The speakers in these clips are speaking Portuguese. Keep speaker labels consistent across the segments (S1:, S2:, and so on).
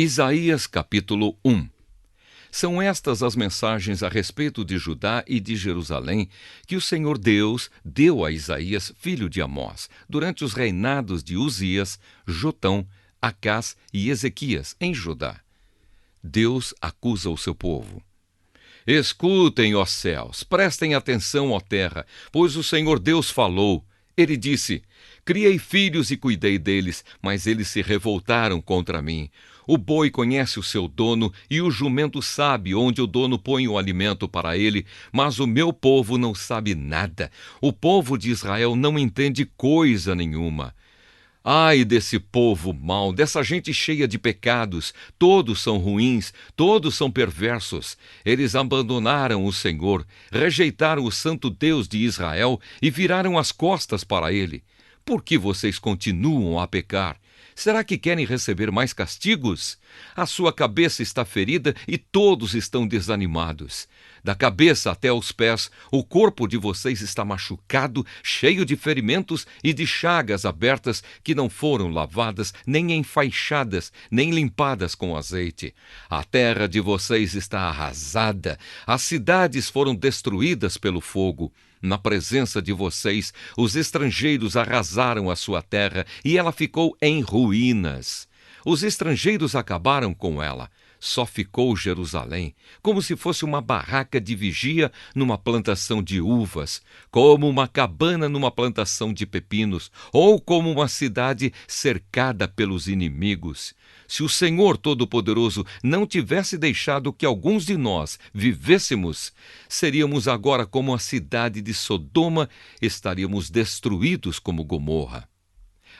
S1: Isaías capítulo 1. São estas as mensagens a respeito de Judá e de Jerusalém que o Senhor Deus deu a Isaías, filho de Amós, durante os reinados de Uzias, Jotão, Acás e Ezequias, em Judá. Deus acusa o seu povo. Escutem, ó céus, prestem atenção, ó terra, pois o Senhor Deus falou. Ele disse: criei filhos e cuidei deles, mas eles se revoltaram contra mim. O boi conhece o seu dono e o jumento sabe onde o dono põe o alimento para ele, mas o meu povo não sabe nada. O povo de Israel não entende coisa nenhuma. Ai desse povo mau, dessa gente cheia de pecados, todos são ruins, todos são perversos. Eles abandonaram o Senhor, rejeitaram o santo Deus de Israel e viraram as costas para ele. Por que vocês continuam a pecar? Será que querem receber mais castigos? A sua cabeça está ferida e todos estão desanimados. Da cabeça até os pés, o corpo de vocês está machucado, cheio de ferimentos e de chagas abertas que não foram lavadas, nem enfaixadas, nem limpadas com azeite. A terra de vocês está arrasada, as cidades foram destruídas pelo fogo. Na presença de vocês, os estrangeiros arrasaram a sua terra e ela ficou em ruínas. Os estrangeiros acabaram com ela. Só ficou Jerusalém, como se fosse uma barraca de vigia numa plantação de uvas, como uma cabana numa plantação de pepinos, ou como uma cidade cercada pelos inimigos. Se o Senhor Todo-Poderoso não tivesse deixado que alguns de nós vivêssemos, seríamos agora como a cidade de Sodoma, estaríamos destruídos como Gomorra.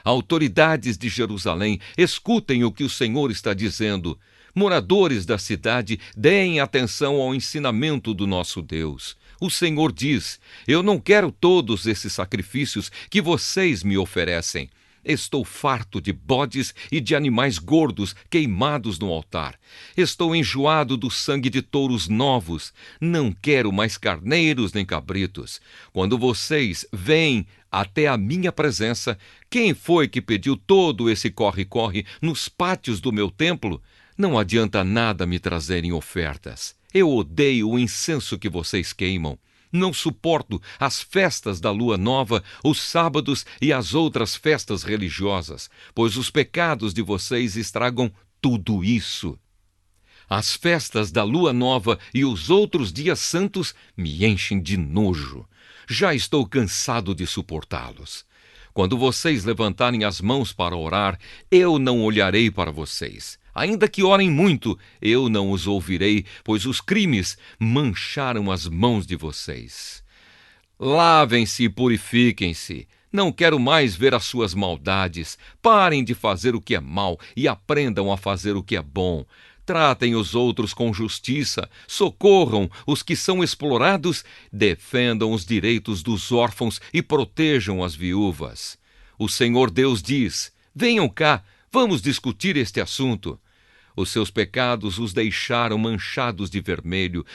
S1: Autoridades de Jerusalém, escutem o que o Senhor está dizendo. Moradores da cidade, deem atenção ao ensinamento do nosso Deus. O Senhor diz: eu não quero todos esses sacrifícios que vocês me oferecem. Estou farto de bodes e de animais gordos queimados no altar. Estou enjoado do sangue de touros novos. Não quero mais carneiros nem cabritos. Quando vocês vêm até a minha presença, quem foi que pediu todo esse corre-corre nos pátios do meu templo? Não adianta nada me trazerem ofertas. Eu odeio o incenso que vocês queimam. Não suporto as festas da lua nova, os sábados e as outras festas religiosas, pois os pecados de vocês estragam tudo isso. As festas da lua nova e os outros dias santos me enchem de nojo. Já estou cansado de suportá-los. Quando vocês levantarem as mãos para orar, eu não olharei para vocês. Ainda que orem muito, eu não os ouvirei, pois os crimes mancharam as mãos de vocês. Lavem-se e purifiquem-se. Não quero mais ver as suas maldades. Parem de fazer o que é mal e aprendam a fazer o que é bom. Tratem os outros com justiça, socorram os que são explorados, defendam os direitos dos órfãos e protejam as viúvas. O Senhor Deus diz: venham cá, vamos discutir este assunto. Os seus pecados os deixaram manchados de vermelho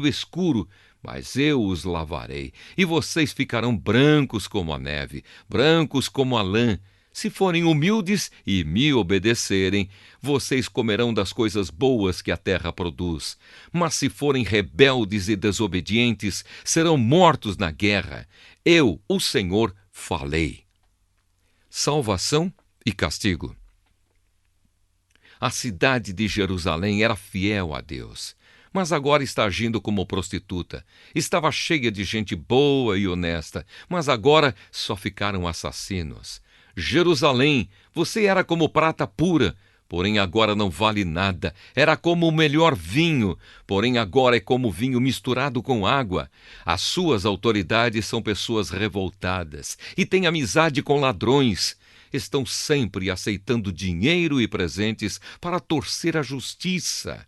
S1: escuro, mas eu os lavarei, e vocês ficarão brancos como a neve, brancos como a lã. Se forem humildes e me obedecerem, vocês comerão das coisas boas que a terra produz. Mas se forem rebeldes e desobedientes, serão mortos na guerra. Eu, o Senhor, falei. Salvação e castigo. A cidade de Jerusalém era fiel a Deus, mas agora está agindo como prostituta. Estava cheia de gente boa e honesta, mas agora só ficaram assassinos. Jerusalém, você era como prata pura, porém agora não vale nada. Era como o melhor vinho, porém agora é como vinho misturado com água. As suas autoridades são pessoas revoltadas e têm amizade com ladrões. Estão sempre aceitando dinheiro e presentes para torcer a justiça.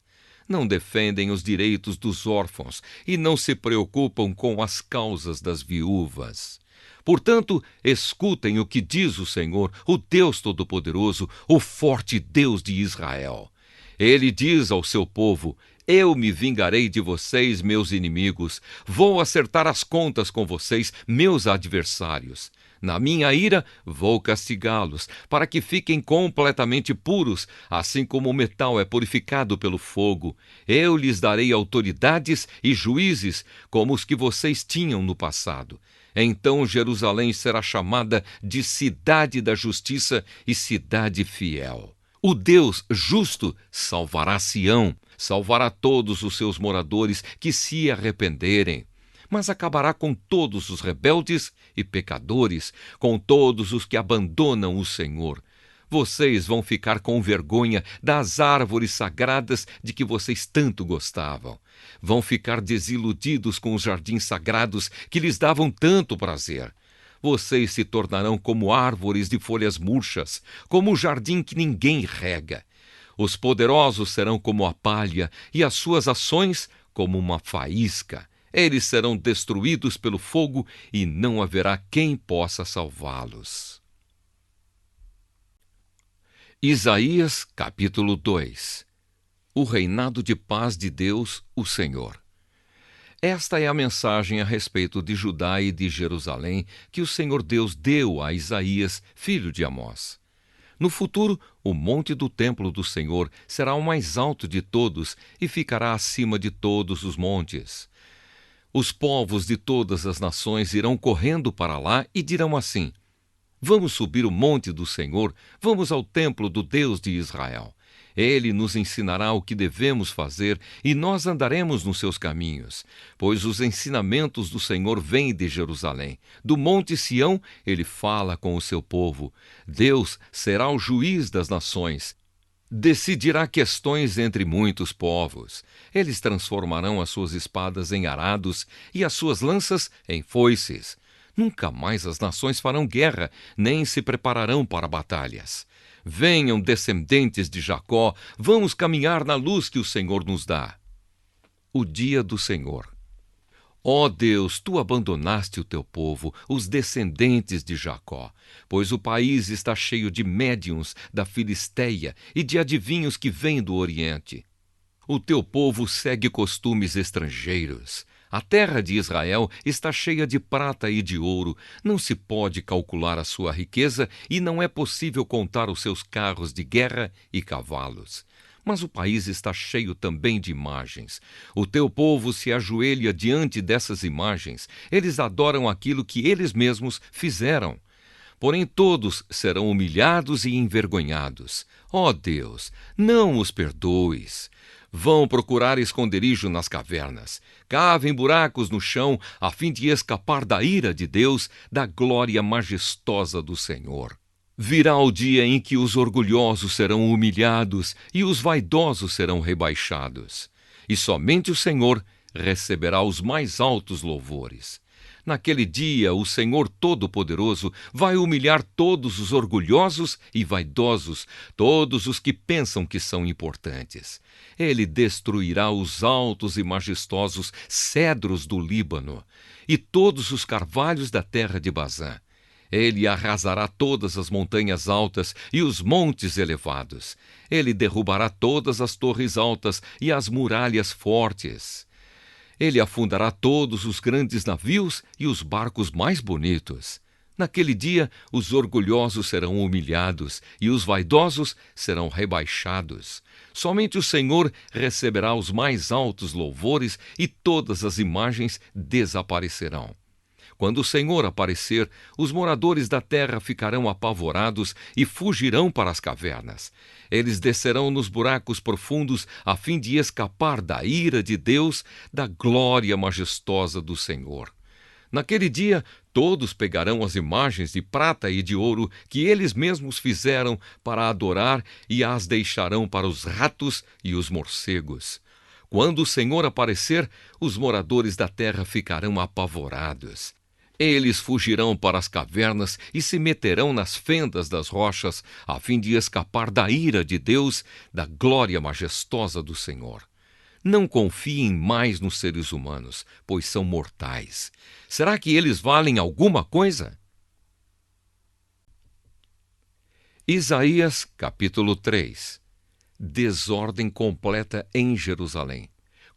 S1: Não defendem os direitos dos órfãos e não se preocupam com as causas das viúvas. Portanto, escutem o que diz o Senhor, o Deus Todo-Poderoso, o forte Deus de Israel. Ele diz ao seu povo: eu me vingarei de vocês, meus inimigos. Vou acertar as contas com vocês, meus adversários. Na minha ira vou castigá-los, para que fiquem completamente puros, assim como o metal é purificado pelo fogo. Eu lhes darei autoridades e juízes, como os que vocês tinham no passado. Então Jerusalém será chamada de Cidade da Justiça e Cidade Fiel. O Deus justo salvará Sião, salvará todos os seus moradores que se arrependerem. Mas acabará com todos os rebeldes e pecadores, com todos os que abandonam o Senhor. Vocês vão ficar com vergonha das árvores sagradas de que vocês tanto gostavam. Vão ficar desiludidos com os jardins sagrados que lhes davam tanto prazer. Vocês se tornarão como árvores de folhas murchas, como o jardim que ninguém rega. Os poderosos serão como a palha e as suas ações como uma faísca. Eles serão destruídos pelo fogo e não haverá quem possa salvá-los. Isaías, capítulo 2. O reinado de paz de Deus, o Senhor. Esta é a mensagem a respeito de Judá e de Jerusalém que o Senhor Deus deu a Isaías, filho de Amós. No futuro, o monte do templo do Senhor será o mais alto de todos e ficará acima de todos os montes. Os povos de todas as nações irão correndo para lá e dirão assim: vamos subir o monte do Senhor, vamos ao templo do Deus de Israel. Ele nos ensinará o que devemos fazer e nós andaremos nos seus caminhos, pois os ensinamentos do Senhor vêm de Jerusalém. Do monte Sião ele fala com o seu povo. Deus será o juiz das nações. Decidirá questões entre muitos povos. Eles transformarão as suas espadas em arados e as suas lanças em foices. Nunca mais as nações farão guerra, nem se prepararão para batalhas. Venham, descendentes de Jacó, vamos caminhar na luz que o Senhor nos dá. O dia do Senhor. Ó Deus, tu abandonaste o teu povo, os descendentes de Jacó, pois o país está cheio de médiuns da Filisteia e de adivinhos que vêm do Oriente. O teu povo segue costumes estrangeiros. A terra de Israel está cheia de prata e de ouro. Não se pode calcular a sua riqueza e não é possível contar os seus carros de guerra e cavalos. Mas o país está cheio também de imagens. O teu povo se ajoelha diante dessas imagens. Eles adoram aquilo que eles mesmos fizeram. Porém todos serão humilhados e envergonhados. Ó Deus, não os perdoes. Vão procurar esconderijo nas cavernas. Cavem buracos no chão, a fim de escapar da ira de Deus, da glória majestosa do Senhor. Virá o dia em que os orgulhosos serão humilhados e os vaidosos serão rebaixados. E somente o Senhor receberá os mais altos louvores. Naquele dia, o Senhor Todo-Poderoso vai humilhar todos os orgulhosos e vaidosos, todos os que pensam que são importantes. Ele destruirá os altos e majestosos cedros do Líbano e todos os carvalhos da terra de Bazã. Ele arrasará todas as montanhas altas e os montes elevados. Ele derrubará todas as torres altas e as muralhas fortes. Ele afundará todos os grandes navios e os barcos mais bonitos. Naquele dia, os orgulhosos serão humilhados e os vaidosos serão rebaixados. Somente o Senhor receberá os mais altos louvores e todas as imagens desaparecerão. Quando o Senhor aparecer, os moradores da terra ficarão apavorados e fugirão para as cavernas. Eles descerão nos buracos profundos a fim de escapar da ira de Deus, da glória majestosa do Senhor. Naquele dia, todos pegarão as imagens de prata e de ouro que eles mesmos fizeram para adorar e as deixarão para os ratos e os morcegos. Quando o Senhor aparecer, os moradores da terra ficarão apavorados. Eles fugirão para as cavernas e se meterão nas fendas das rochas, a fim de escapar da ira de Deus, da glória majestosa do Senhor. Não confiem mais nos seres humanos, pois são mortais. Será que eles valem alguma coisa? Isaías, capítulo 3. Desordem completa em Jerusalém.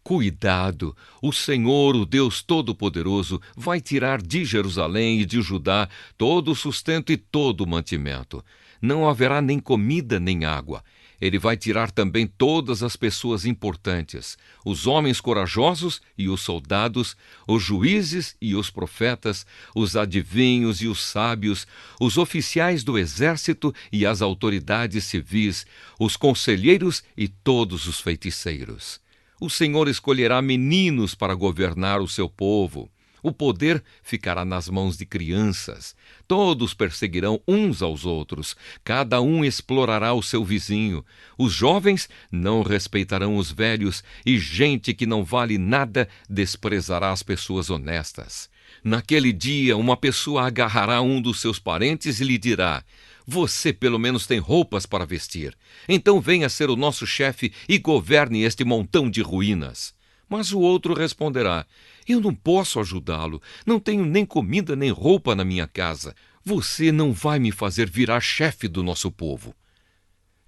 S1: Cuidado! O Senhor, o Deus Todo-Poderoso, vai tirar de Jerusalém e de Judá todo o sustento e todo o mantimento. Não haverá nem comida nem água. Ele vai tirar também todas as pessoas importantes, os homens corajosos e os soldados, os juízes e os profetas, os adivinhos e os sábios, os oficiais do exército e as autoridades civis, os conselheiros e todos os feiticeiros. O Senhor escolherá meninos para governar o seu povo. O poder ficará nas mãos de crianças. Todos perseguirão uns aos outros. Cada um explorará o seu vizinho. Os jovens não respeitarão os velhos, e gente que não vale nada desprezará as pessoas honestas. Naquele dia, uma pessoa agarrará um dos seus parentes e lhe dirá: você pelo menos tem roupas para vestir. Então venha ser o nosso chefe e governe este montão de ruínas. Mas o outro responderá: eu não posso ajudá-lo. Não tenho nem comida nem roupa na minha casa. Você não vai me fazer virar chefe do nosso povo.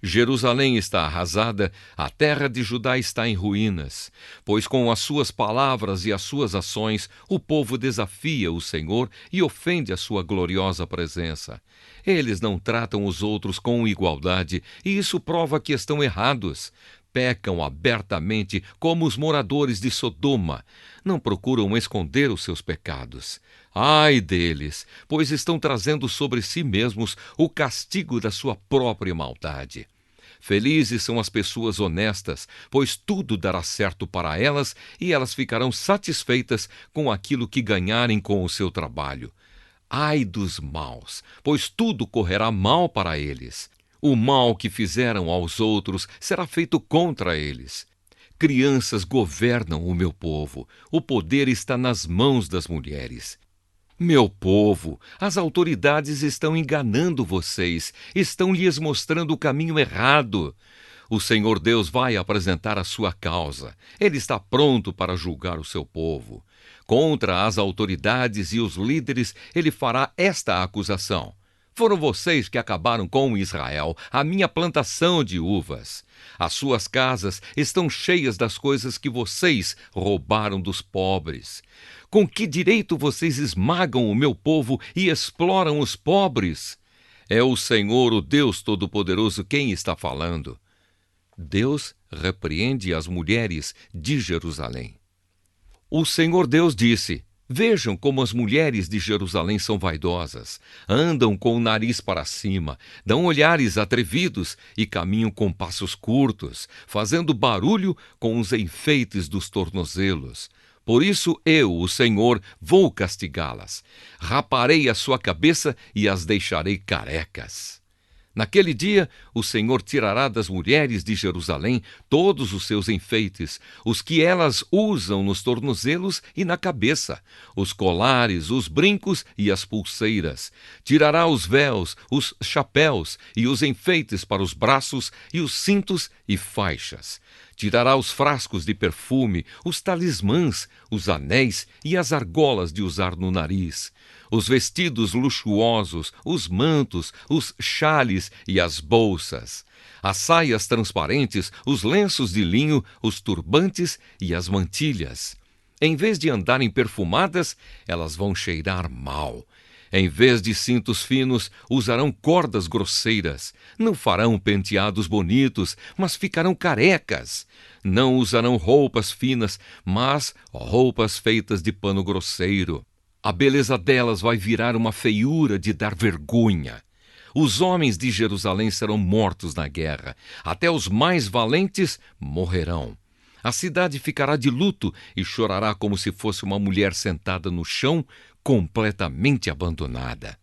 S1: Jerusalém está arrasada, a terra de Judá está em ruínas, pois com as suas palavras e as suas ações o povo desafia o Senhor e ofende a sua gloriosa presença. Eles não tratam os outros com igualdade, e isso prova que estão errados. Pecam abertamente como os moradores de Sodoma. Não procuram esconder os seus pecados. Ai deles, pois estão trazendo sobre si mesmos o castigo da sua própria maldade. Felizes são as pessoas honestas, pois tudo dará certo para elas e elas ficarão satisfeitas com aquilo que ganharem com o seu trabalho. Ai dos maus, pois tudo correrá mal para eles. O mal que fizeram aos outros será feito contra eles. Crianças governam o meu povo. O poder está nas mãos das mulheres. Meu povo, as autoridades estão enganando vocês, estão lhes mostrando o caminho errado. O Senhor Deus vai apresentar a sua causa. Ele está pronto para julgar o seu povo. Contra as autoridades e os líderes, ele fará esta acusação: foram vocês que acabaram com Israel, a minha plantação de uvas. As suas casas estão cheias das coisas que vocês roubaram dos pobres. Com que direito vocês esmagam o meu povo e exploram os pobres? É o Senhor, o Deus Todo-Poderoso, quem está falando. Deus repreende as mulheres de Jerusalém. O Senhor Deus disse: vejam como as mulheres de Jerusalém são vaidosas. Andam com o nariz para cima, dão olhares atrevidos e caminham com passos curtos, fazendo barulho com os enfeites dos tornozelos. Por isso eu, o Senhor, vou castigá-las. Raparei a sua cabeça e as deixarei carecas. Naquele dia, o Senhor tirará das mulheres de Jerusalém todos os seus enfeites, os que elas usam nos tornozelos e na cabeça, os colares, os brincos e as pulseiras. Tirará os véus, os chapéus e os enfeites para os braços e os cintos e faixas. Tirará os frascos de perfume, os talismãs, os anéis e as argolas de usar no nariz, os vestidos luxuosos, os mantos, os xales e as bolsas, as saias transparentes, os lenços de linho, os turbantes e as mantilhas. Em vez de andarem perfumadas, elas vão cheirar mal. Em vez de cintos finos, usarão cordas grosseiras. Não farão penteados bonitos, mas ficarão carecas. Não usarão roupas finas, mas roupas feitas de pano grosseiro. A beleza delas vai virar uma feiura de dar vergonha. Os homens de Jerusalém serão mortos na guerra. Até os mais valentes morrerão. A cidade ficará de luto e chorará como se fosse uma mulher sentada no chão, completamente abandonada.